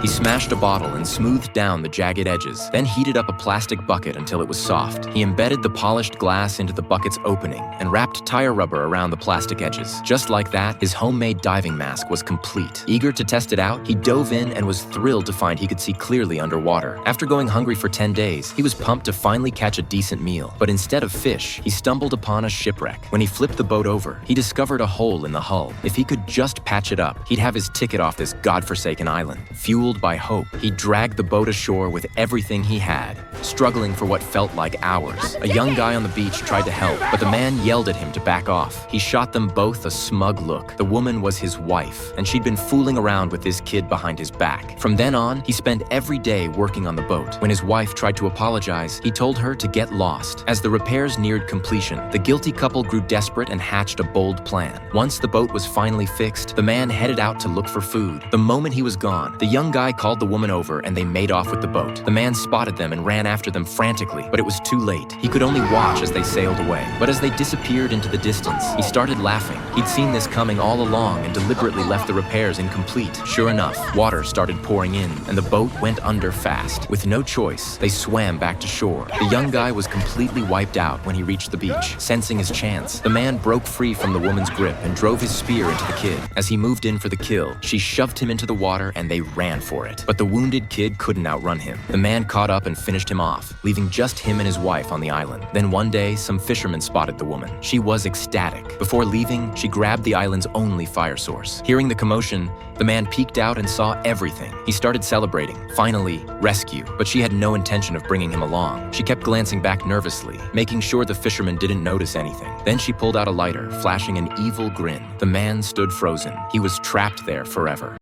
He smashed a bottle and smoothed down the jagged edges, then heated up a plastic bucket until it was soft. He embedded the polished glass into the bucket's opening and wrapped tire rubber around the plastic edges. Just like that, his homemade diving mask was complete. Eager to test it out, he dove in and was thrilled to find he could see clearly underwater. After going hungry for 10 days, he was pumped to finally catch a decent meal. But instead of fish, he stumbled upon a shipwreck. When he flipped the boat over, he discovered a hole in the hull. If he could just patch it up, he'd have his ticket off this godforsaken island. Fueled by hope, he dragged the boat ashore with everything he had, struggling for what felt like hours. A young guy on the beach tried to help, but the man yelled at him to back off. He shot them both a smug look. The woman was his wife, and she'd been fooling around with this kid behind his back. From then on, he spent every day working on the boat. When his wife tried to apologize, he told her to get lost. As the repairs neared completion, the guilty couple grew desperate and hatched a bold plan. Once the boat was finally fixed, the man headed out to look for food. The moment he was gone, the young guy called the woman over and they made off with the boat. The man spotted them and ran after them frantically, but it was too late. He could only watch as they sailed away. But as they disappeared into the distance, he started laughing. He'd seen this coming all along and deliberately left the repairs incomplete. Sure enough, water started pouring in and the boat went under fast. With no choice, they swam back to shore. The young guy was completely wiped out when he reached the beach. Sensing his chance, the man broke free from the woman's grip and drove his spear into the kid. As he moved in for the kill, she shoved him into the water and they ran for it. But the wounded kid couldn't outrun him. The man caught up and finished him off, leaving just him and his wife on the island. Then one day, some fishermen spotted the woman. She was ecstatic. Before leaving, she grabbed the island's only fire source. Hearing the commotion, the man peeked out and saw everything. He started celebrating. Finally, rescue. But she had no intention of bringing him along. She kept glancing back nervously, making sure the fisherman didn't notice anything. Then she pulled out a lighter, flashing an evil grin. The man stood frozen. He was trapped there forever.